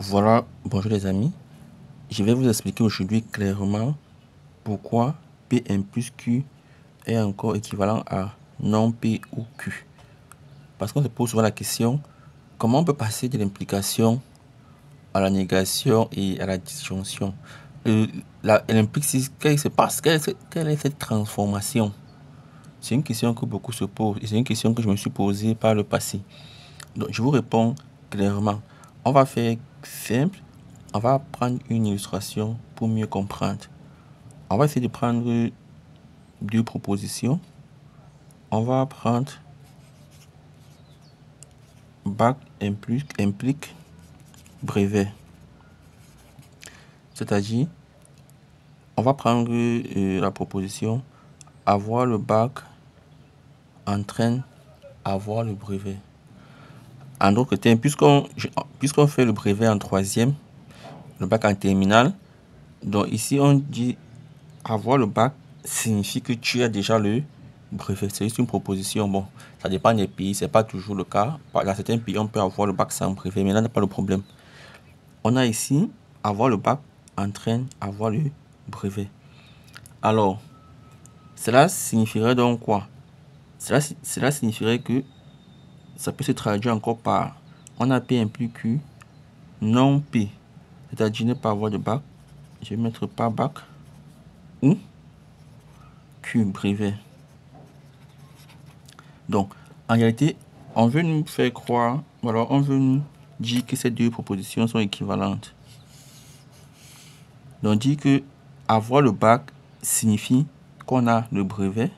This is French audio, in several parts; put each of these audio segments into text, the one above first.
Voilà, bonjour les amis. Je vais vous expliquer aujourd'hui clairement pourquoi Pn plus Q est encore équivalent à non P ou Q. Parce qu'on se pose souvent la question, comment on peut passer de l'implication à la négation et à la disjonction. L'implicite, qu'est-ce qui se passe? Quelle est cette transformation? C'est une question que beaucoup se posent et c'est une question que je me suis posée par le passé. Donc je vous réponds clairement. On va faire simple. On va prendre une illustration pour mieux comprendre. On va essayer de prendre deux propositions. On va prendre bac implique brevet. C'est-à-dire, on va prendre la proposition avoir le bac entraîne avoir le brevet. En d'autres termes, puisqu'on fait le brevet en troisième, le bac en terminale, donc ici on dit avoir le bac signifie que tu as déjà le brevet. C'est juste une proposition. Bon, ça dépend des pays, c'est pas toujours le cas. Dans certains pays, on peut avoir le bac sans brevet, mais là n'est pas le problème. On a ici avoir le bac entraîne avoir le brevet. Alors, cela signifierait donc quoi? Cela signifierait que ça peut se traduire encore par on a P implique Q, non P, c'est-à-dire ne pas avoir de bac. Je vais mettre pas bac ou Q brevet. Donc, en réalité, on veut nous faire croire, alors on veut nous dire que ces deux propositions sont équivalentes. Donc, on dit que avoir le bac signifie qu'on a le brevet.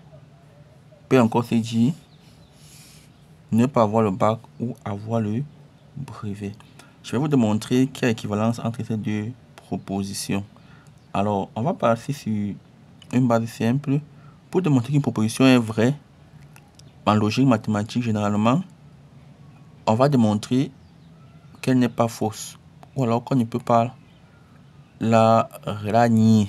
Peut encore se dire ne pas avoir le bac ou avoir le brevet. Je vais vous démontrer qu'il y a équivalence entre ces deux propositions. Alors, on va passer sur une base simple. Pour démontrer qu'une proposition est vraie, en logique mathématique, généralement, on va démontrer qu'elle n'est pas fausse, ou alors qu'on ne peut pas la nier,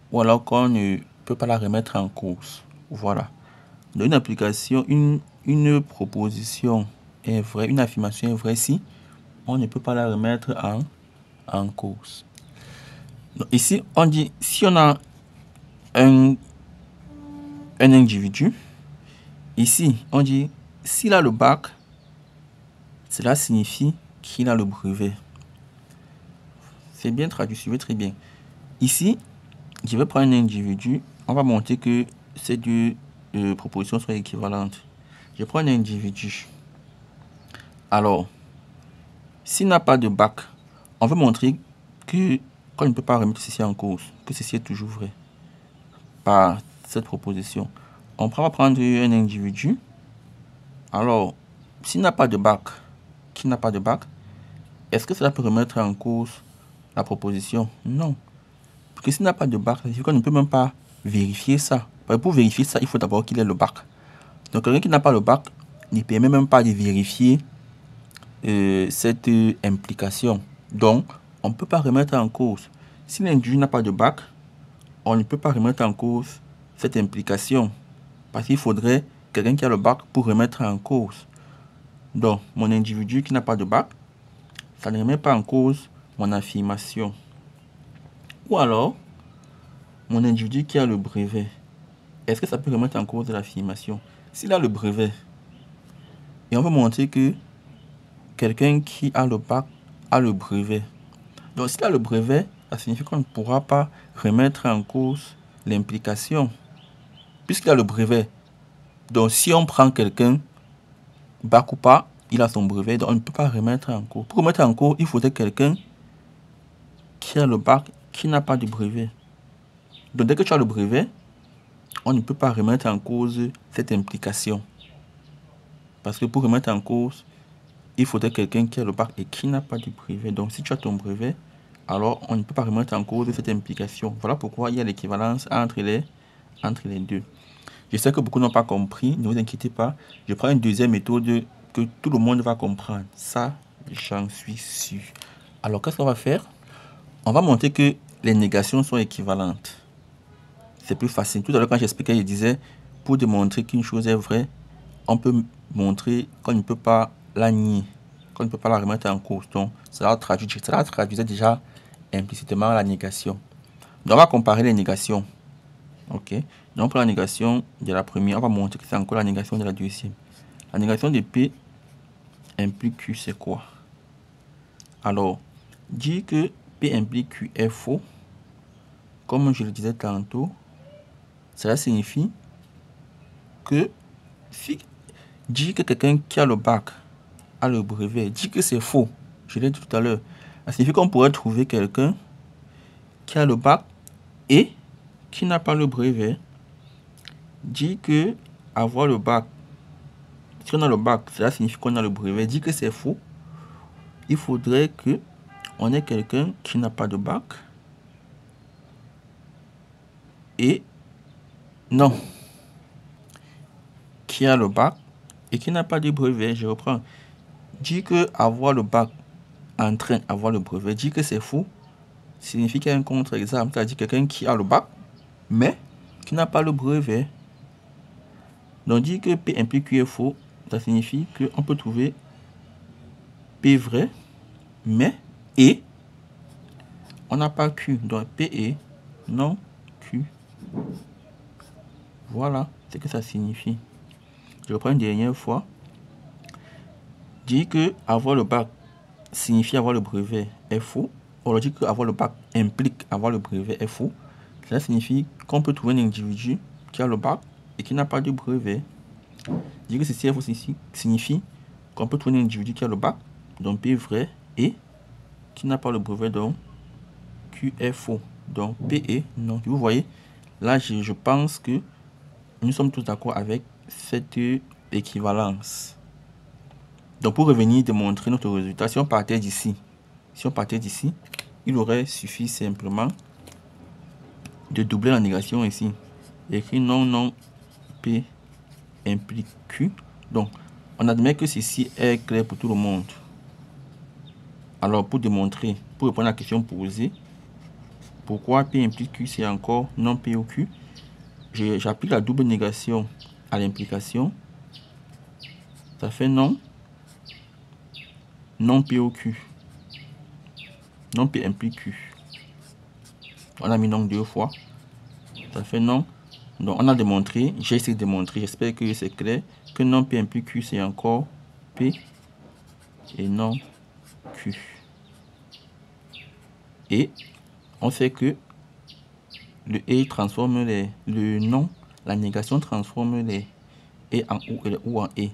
ou alors qu'on ne peut pas la remettre en cause. Voilà. Dans une application, une proposition est vraie, une affirmation est vraie si on ne peut pas la remettre en cause. Donc ici, on dit, si on a un individu, ici, on dit, s'il a le bac, cela signifie qu'il a le brevet. C'est bien traduit, suivez très bien. Ici, je vais prendre un individu. On va montrer que ces deux propositions sont équivalentes. Je prends un individu. Alors, s'il n'a pas de bac, on veut montrer qu'on ne peut pas remettre ceci en cause, que ceci est toujours vrai par cette proposition. On va prendre un individu. Alors, s'il n'a pas de bac, est-ce que cela peut remettre en cause la proposition? Non. Parce que s'il n'a pas de bac, ça signifie qu'on ne peut même pas vérifier ça. Pour vérifier ça, il faut d'abord qu'il ait le bac. Donc, quelqu'un qui n'a pas le bac ne permet même pas de vérifier cette implication. Donc, on ne peut pas remettre en cause. Si l'individu n'a pas de bac, on ne peut pas remettre en cause cette implication. Parce qu'il faudrait quelqu'un qui a le bac pour remettre en cause. Donc, mon individu qui n'a pas de bac, ça ne remet pas en cause mon affirmation. Ou alors, mon individu qui a le brevet, est-ce que ça peut remettre en cause l'affirmation? S'il a le brevet, et on veut montrer que quelqu'un qui a le bac a le brevet. Donc, s'il a le brevet, ça signifie qu'on ne pourra pas remettre en cause l'implication. Puisqu'il a le brevet. Donc, si on prend quelqu'un, bac ou pas, il a son brevet, donc on ne peut pas remettre en cause. Pour remettre en cause, il faudrait quelqu'un qui a le bac, qui n'a pas de brevet. Donc, dès que tu as le brevet, on ne peut pas remettre en cause cette implication. Parce que pour remettre en cause, il faudrait quelqu'un qui a le bac et qui n'a pas de brevet. Donc, si tu as ton brevet, alors on ne peut pas remettre en cause cette implication. Voilà pourquoi il y a l'équivalence entre les deux. Je sais que beaucoup n'ont pas compris, ne vous inquiétez pas. Je prends une deuxième méthode que tout le monde va comprendre. Ça, j'en suis sûr. Alors, qu'est-ce qu'on va faire? On va montrer que les négations sont équivalentes. C'est plus facile. Tout à l'heure, quand j'expliquais, je disais, pour démontrer qu'une chose est vraie, on peut montrer qu'on ne peut pas la nier. qu'on ne peut pas la remettre en cause. Donc, cela traduisait déjà implicitement la négation. Donc, on va comparer les négations. Ok. Donc, pour la négation de la première, on va montrer que c'est encore la négation de la deuxième. La négation de P implique Q, c'est quoi? Alors, dire que P implique Q est faux, comme je le disais tantôt, cela signifie que si dire que quelqu'un qui a le bac a le brevet, dit que c'est faux, je l'ai dit tout à l'heure, ça signifie qu'on pourrait trouver quelqu'un qui a le bac et qui n'a pas le brevet. Dit que avoir le bac, si on a le bac, cela signifie qu'on a le brevet. Dit que c'est faux, il faudrait que on ait quelqu'un qui n'a pas de bac et non, qui a le bac et qui n'a pas de brevet. Je reprends. Dit que avoir le bac entraîne avoir le brevet. Dit que c'est faux signifie qu'il y a un contre-exemple, c'est-à-dire quelqu'un qui a le bac mais qui n'a pas le brevet. Donc dire que P implique Q est faux, ça signifie qu'on peut trouver P vrai mais et on n'a pas Q. Donc P et non Q. Voilà ce que ça signifie. Je reprends une dernière fois. Dire que avoir le bac signifie avoir le brevet est faux. On dit que avoir le bac implique avoir le brevet est faux. Cela signifie qu'on peut trouver un individu qui a le bac et qui n'a pas de brevet. Dire que ceci est faux signifie qu'on peut trouver un individu qui a le bac, donc P est vrai, et qui n'a pas le brevet, donc Q est faux. Donc P est non. Vous voyez, là je pense que nous sommes tous d'accord avec cette équivalence. Donc pour revenir démontrer notre résultat, si on partait d'ici, il aurait suffi simplement de doubler la négation ici. Écrit non P implique Q. Donc on admet que ceci est clair pour tout le monde. Alors pour démontrer, pour répondre à la question posée, pourquoi P implique Q, c'est encore non P ou Q, j'applique la double négation à l'implication. Ça fait non P ou Q. Non P implique Q. On a mis non deux fois. Ça fait non. Donc on a démontré, j'ai essayé de démontrer, j'espère que c'est clair, que non P implique Q, c'est encore P et non Q. Et on sait que le et transforme le non, la négation transforme les et en ou et le ou en et.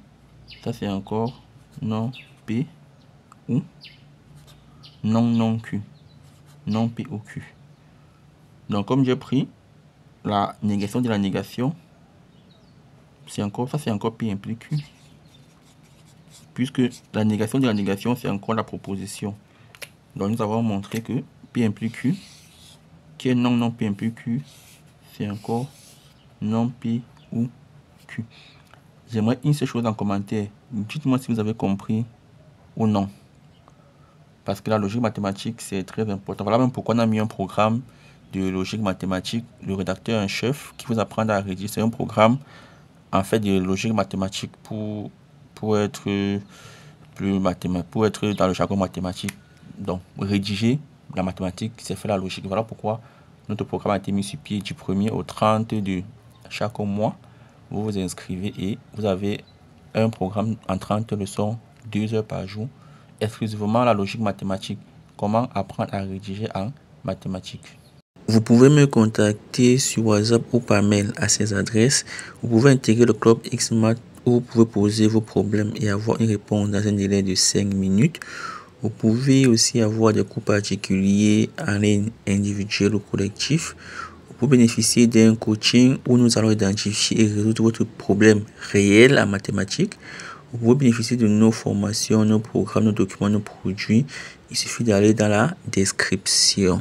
Ça c'est encore non P ou non Q. Non P ou Q. Donc comme j'ai pris la négation de la négation, c'est encore P implique Q. Puisque la négation de la négation, c'est encore la proposition. Donc nous avons montré que P implique Q, qui est non P implique Q, c'est encore non P ou Q. J'aimerais une seule chose en commentaire. Dites-moi si vous avez compris ou non. Parce que la logique mathématique, c'est très important. Voilà même pourquoi on a mis un programme de logique mathématique, le rédacteur en chef, qui vous apprend à rédiger. C'est un programme en fait de logique mathématique pour être dans le jargon mathématique. Donc rédiger la mathématique, c'est faire la logique. Voilà pourquoi notre programme a été mis sur pied du 1er au 30 de chaque mois. Vous vous inscrivez et vous avez un programme en 30 leçons, 2 heures par jour, exclusivement la logique mathématique. Comment apprendre à rédiger en mathématiques. Vous pouvez me contacter sur WhatsApp ou par mail à ces adresses. Vous pouvez intégrer le club XMath où vous pouvez poser vos problèmes et avoir une réponse dans un délai de 5 minutes. Vous pouvez aussi avoir des cours particuliers en ligne, individuels ou collectifs. Vous pouvez bénéficier d'un coaching où nous allons identifier et résoudre votre problème réel en mathématiques. Vous pouvez bénéficier de nos formations, nos programmes, nos documents, nos produits. Il suffit d'aller dans la description.